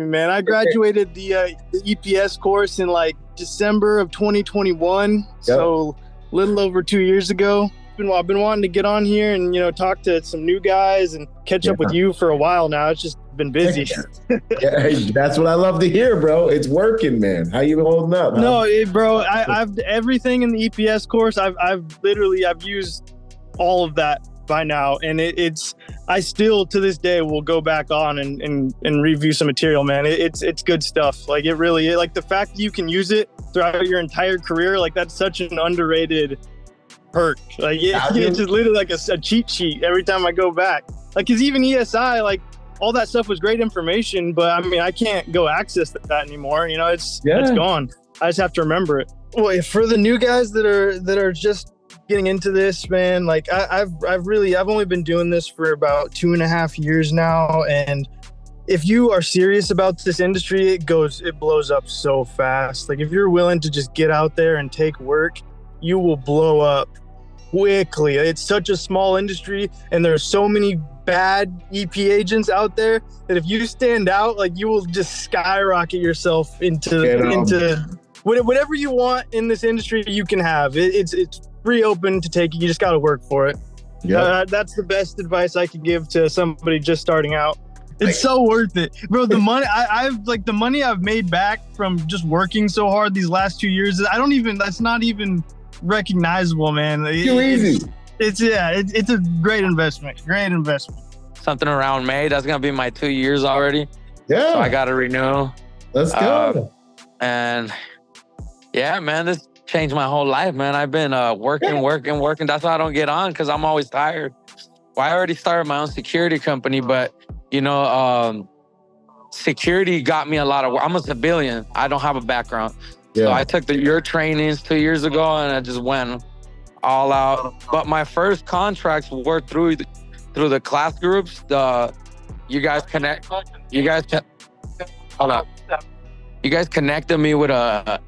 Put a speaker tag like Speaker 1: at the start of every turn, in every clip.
Speaker 1: me, man. I graduated the EPS course in like December of 2021. Yep. So a little over 2 years ago. I've been wanting to get on here and, talk to some new guys and catch up with you for a while now. It's just been busy.
Speaker 2: That's what I love to hear, bro. It's working, man. How you holding up? Huh?
Speaker 1: No, bro, I've everything in the EPS course. I've used all of that by now, and I still to this day will go back on and review some material, man. It's good stuff. Like it really, like the fact that you can use it throughout your entire career, like that's such an underrated perk. Like it's just literally like a cheat sheet every time I go back. Like, cause even ESI, like all that stuff was great information, but I mean, I can't go access that anymore. It's gone. I just have to remember it. Well, for the new guys that are just getting into this, man, like I've only been doing this for about 2.5 years now, and if you are serious about this industry, it blows up so fast. Like if you're willing to just get out there and take work, you will blow up quickly. It's such a small industry, and there's so many bad EP agents out there that if you stand out, like you will just skyrocket yourself into whatever you want in this industry. You can have it's free, open to take. You just got to work for it. Yeah, that's the best advice I could give to somebody just starting out. It's so worth it, bro. The money the money I've made back from just working so hard these last 2 years. That's not even recognizable, man.
Speaker 2: Too easy.
Speaker 1: It's a great investment.
Speaker 3: Something around May. That's gonna be my 2 years already.
Speaker 2: Yeah.
Speaker 3: So I gotta renew.
Speaker 2: Let's go.
Speaker 3: And yeah, man, this changed my whole life, man. I've been working. That's why I don't get on, because I'm always tired. Well, I already started my own security company, but security got me a lot of work. I'm a civilian. I don't have a background. Yeah. So I took your trainings 2 years ago, and I just went all out. But my first contracts were through the class groups. You guys connected me with a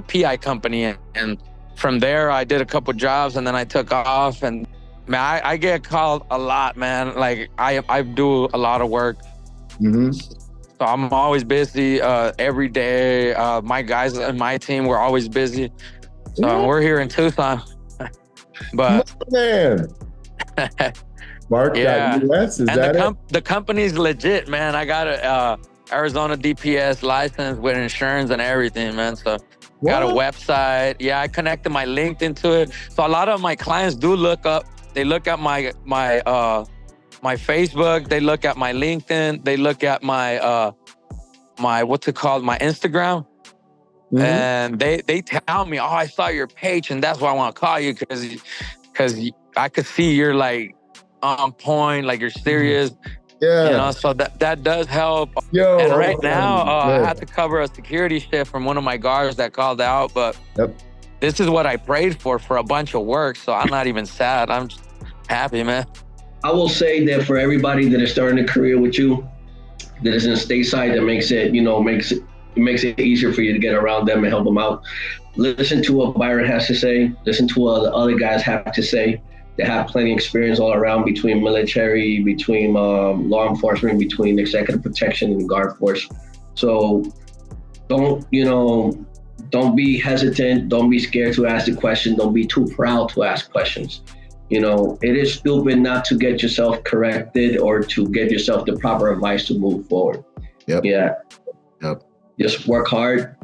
Speaker 3: PI company, and from there I did a couple jobs, and then I took off. And man, I get called a lot, man. Like I do a lot of work.
Speaker 2: Mm-hmm.
Speaker 3: So I'm always busy every day. My guys in my team, we're always busy. So we're here in Tucson. But
Speaker 2: man, Mark, US, is
Speaker 3: and
Speaker 2: that
Speaker 3: the company's legit, man. I got a Arizona DPS license with insurance and everything, man. So got a website. Yeah, I connected my LinkedIn to it. So a lot of my clients do look up. They look at my Facebook, they look at my LinkedIn, they look at my my Instagram. Mm-hmm. And they tell me, I saw your page, and that's why I want to call you, because I could see you're like on point, like you're serious.
Speaker 2: Yeah.
Speaker 3: So that does help. And right now, I had to cover a security shift from one of my guards that called out, but this is what I prayed for a bunch of work, so I'm not even sad. I'm just happy, man.
Speaker 4: I will say that for everybody that is starting a career with you, that is in stateside, that makes it easier for you to get around them and help them out. Listen to what Byron has to say. Listen to what the other guys have to say. They have plenty of experience all around, between military, between law enforcement, between executive protection and guard force. So don't be hesitant. Don't be scared to ask the question. Don't be too proud to ask questions. It is stupid not to get yourself corrected or to get yourself the proper advice to move forward.
Speaker 2: Yep.
Speaker 4: Yeah.
Speaker 2: Yep.
Speaker 4: Just work hard.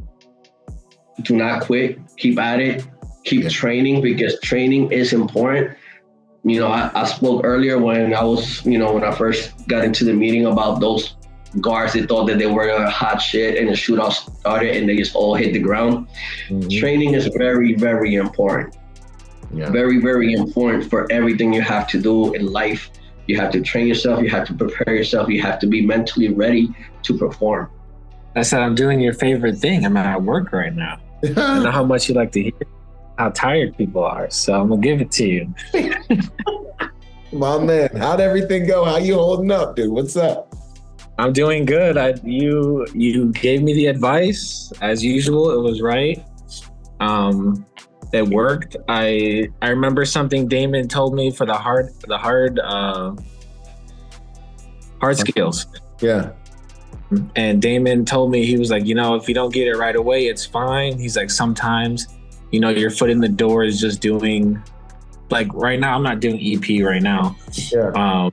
Speaker 4: Do not quit. Keep at it. Keep training, because training is important. I spoke earlier when I was, when I first got into the meeting about those guards that thought that they were hot shit and the shootout started and they just all hit the ground. Mm-hmm. Training is very, very important. Yeah. Very, very important for everything you have to do in life. You have to train yourself. You have to prepare yourself. You have to be mentally ready to perform.
Speaker 5: I said, I'm doing your favorite thing. I'm at work right now. I know how much you like to hear how tired people are. So I'm going to give it to you.
Speaker 2: My man, how'd everything go? How you holding up, dude? What's up?
Speaker 5: I'm doing good. You gave me the advice as usual. It was right. It worked. I remember something Damon told me for the hard skills.
Speaker 2: Yeah.
Speaker 5: And Damon told me, he was like, if you don't get it right away, it's fine. He's like, sometimes, your foot in the door is just doing, like right now, I'm not doing EP right now.
Speaker 2: Yeah.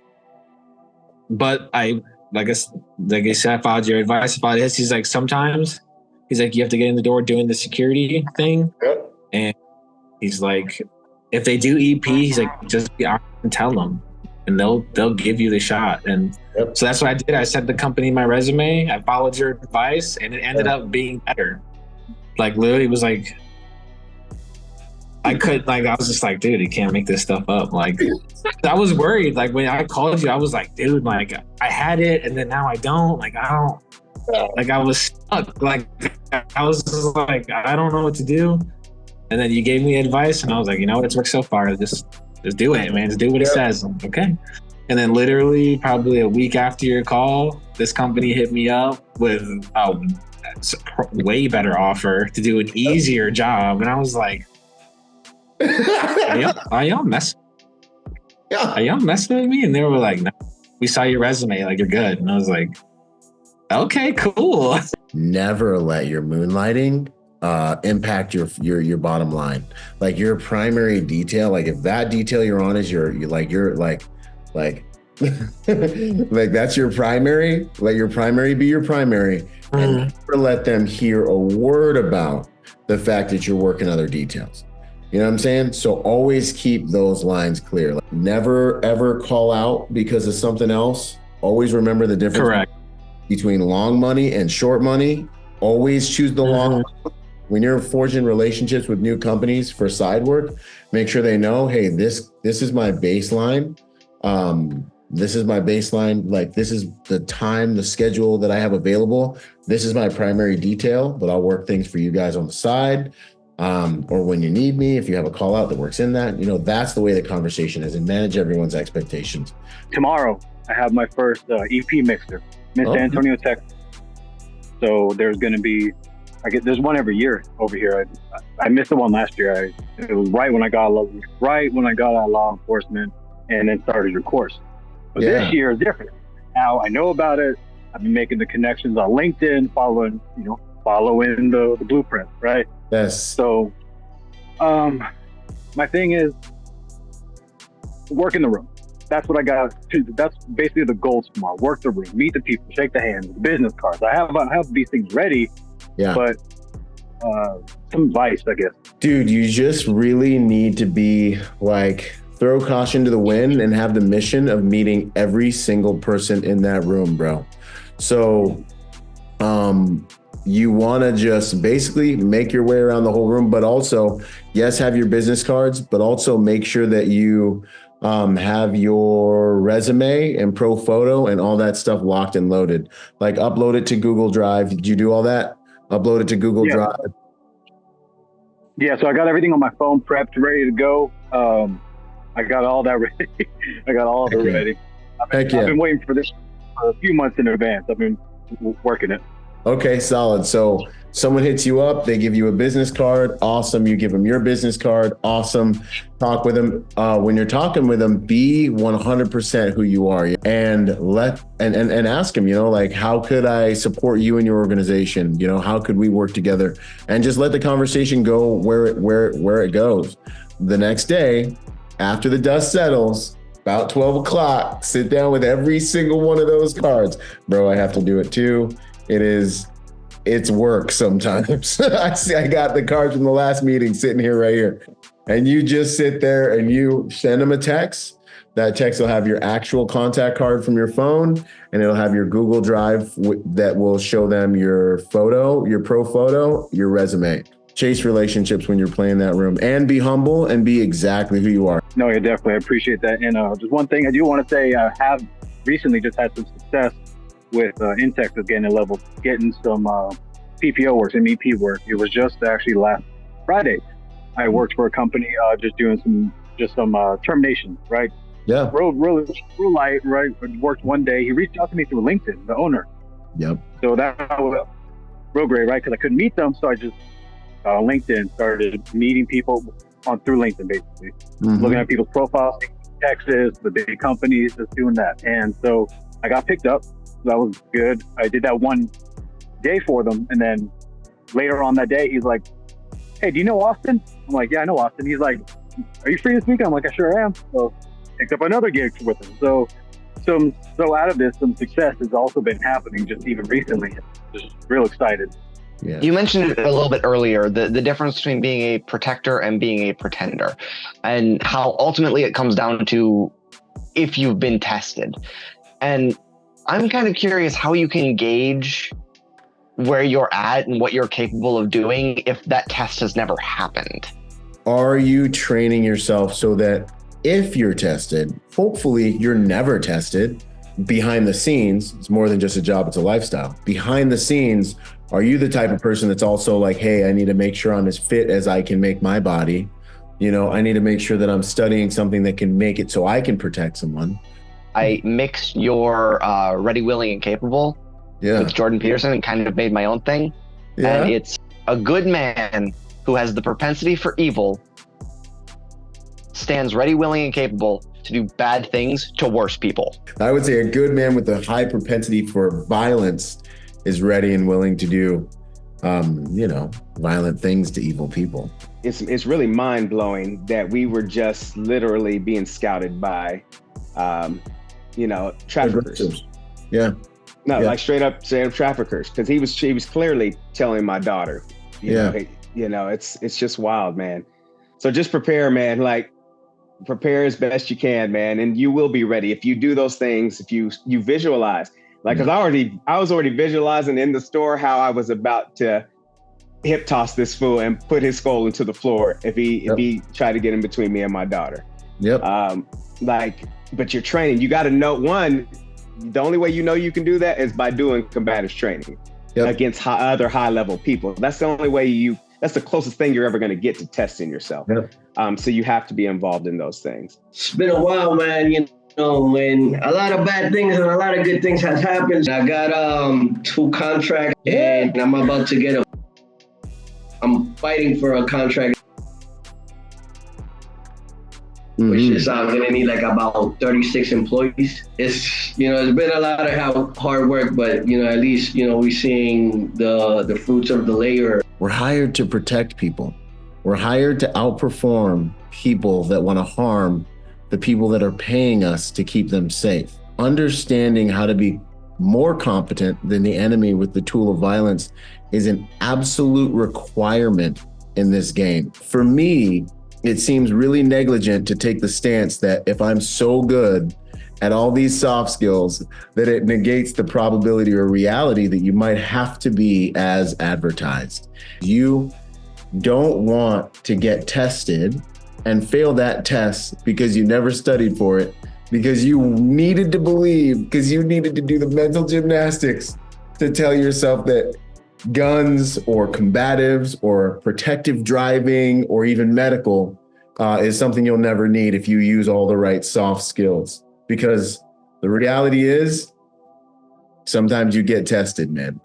Speaker 5: But like I said, I followed your advice about this. He's like, sometimes, he's like, you have to get in the door doing the security thing.
Speaker 2: Yep.
Speaker 5: And he's like, if they do EP, he's like, just be honest and tell them, and they'll give you the shot. And so that's what I did. I sent the company my resume. I followed your advice, and it ended up being better. Like literally, it was like, I was just like, dude, you can't make this stuff up. Like, I was worried. Like when I called you, I was like, dude, like I had it, and then now I don't. Like I don't. Like I was stuck. Like I was just like, I don't know what to do. And then you gave me advice, and I was like, it's worked so far. Just do it, man. Just do what it says. I'm like, okay. And then literally probably a week after your call, this company hit me up with a way better offer to do an easier job. And I was like, are y'all messing with me? And they were like, no, we saw your resume, like you're good. And I was like, okay, cool.
Speaker 2: Never let your moonlighting impact your bottom line. Like your primary detail, like if that detail you're on is like that's your primary, let your primary be your primary, and never let them hear a word about the fact that you're working other details. You know what I'm saying? So always keep those lines clear. Like never ever call out because of something else. Always remember the difference between long money and short money. Always choose the long money. When you're forging relationships with new companies for side work, make sure they know, hey, this is my baseline. This is my baseline. Like this is the time, the schedule that I have available. This is my primary detail, but I'll work things for you guys on the side. Or when you need me, if you have a call out that works in that, that's the way the conversation is, and manage everyone's expectations.
Speaker 6: Tomorrow, I have my first EP mixer, San Antonio, Texas. So there's going to be, there's one every year over here. I missed the one last year. It was right when I got out of law enforcement and then started your course. But this year is different. Now I know about it. I've been making the connections on LinkedIn, following the blueprint, right?
Speaker 2: Yes.
Speaker 6: So, my thing is work in the room. That's what I got to. That's basically the goal tomorrow. Work the room, meet the people, shake the hands, business cards. I have these things ready. Yeah. But some advice, I guess.
Speaker 2: Dude, you just really need to be like, throw caution to the wind and have the mission of meeting every single person in that room, bro. So, you want to just basically make your way around the whole room, but also, yes, have your business cards, but also make sure that you have your resume and pro photo and all that stuff locked and loaded. Like upload it to Google Drive. Did you do all that? Upload it to Google Drive.
Speaker 6: Yeah, so I got everything on my phone prepped, ready to go. I got all that ready. I got all of it ready. I've been waiting for this for a few months in advance. I've been working it.
Speaker 2: Okay, solid. So someone hits you up, they give you a business card. Awesome. You give them your business card. Awesome. Talk with them. When you're talking with them, be 100% who you are, and and ask them, like, how could I support you in your organization? How could we work together? And just let the conversation go where it goes. The next day, after the dust settles, about 12 o'clock, sit down with every single one of those cards. Bro, I have to do it too. It's work sometimes. I got the cards from the last meeting sitting here right here. And you just sit there and you send them a text. That text will have your actual contact card from your phone, and it'll have your Google Drive that will show them your photo, your pro photo, your resume. Chase relationships when you're playing that room, and be humble and be exactly who you are.
Speaker 6: No, yeah, definitely. I appreciate that. And just one thing I do want to say, I have recently just had some success with in Texas getting some PPO work, some EP work. It was just actually last Friday. I worked for a company just doing some termination, right?
Speaker 2: Yeah.
Speaker 6: Real light, right? Worked one day. He reached out to me through LinkedIn, the owner.
Speaker 2: Yep.
Speaker 6: So that was real great, right? Because I couldn't meet them, so I just LinkedIn started meeting people through LinkedIn, basically. Looking at people's profiles, Texas, the big companies, just doing that. And so I got picked up. that was good. I did that one day for them, and then later on that day, he's like, "Hey, do you know Austin?" I'm like, "Yeah, I know Austin." He's like, "Are you free this weekend?" I'm like, "I sure am." So picked up another gig with him. So out of this, some success has also been happening just even recently. Just real excited.
Speaker 2: Yeah.
Speaker 7: You mentioned it a little bit earlier, the difference between being a protector and being a pretender, and how ultimately it comes down to if you've been tested. And I'm kind of curious how you can gauge where you're at and what you're capable of doing if that test has never happened.
Speaker 2: Are you training yourself so that if you're tested, hopefully you're never tested? Behind the scenes, it's more than just a job, it's a lifestyle. Behind the scenes, are you the type of person that's also like, hey, I need to make sure I'm as fit as I can make my body? I need to make sure that I'm studying something that can make it so I can protect someone.
Speaker 7: I mixed your Ready, Willing, and Capable with Jordan Peterson and kind of made my own thing.
Speaker 2: Yeah.
Speaker 7: And it's a good man who has the propensity for evil, stands ready, willing, and capable to do bad things to worse people.
Speaker 2: I would say a good man with a high propensity for violence is ready and willing to do, violent things to evil people.
Speaker 8: It's really mind blowing that we were just literally being scouted by, traffickers.
Speaker 2: Yeah.
Speaker 8: No, like straight up traffickers, because he was clearly telling my daughter. It's just wild, man. So just prepare, man. Like, prepare as best you can, man, and you will be ready if you do those things. If you visualize, like, because I was already visualizing in the store how I was about to hip toss this fool and put his skull into the floor if he tried to get in between me and my daughter.
Speaker 2: Yep.
Speaker 8: But you're training. You got to know, one, the only way you can do that is by doing combative training against other high level people. That's the only way that's the closest thing you're ever going to get to testing yourself. Yep. So you have to be involved in those things.
Speaker 4: It's been a while, man. When a lot of bad things and a lot of good things has happened. I got 2 contracts, and I'm about to get I'm fighting for a contract, which is I'm gonna need like about 36 employees. It's it's been a lot of hard work, but at least we're seeing the fruits of the labor.
Speaker 2: We're hired to protect people. We're hired to outperform people that want to harm the people that are paying us to keep them safe. Understanding how to be more competent than the enemy with the tool of violence is an absolute requirement in this game. For me, it seems really negligent to take the stance that if I'm so good at all these soft skills that it negates the probability or reality that you might have to be as advertised. You don't want to get tested and fail that test because you never studied for it, because you needed to believe, because you needed to do the mental gymnastics to tell yourself that guns or combatives or protective driving or even medical is something you'll never need if you use all the right soft skills. Because the reality is, sometimes you get tested, man.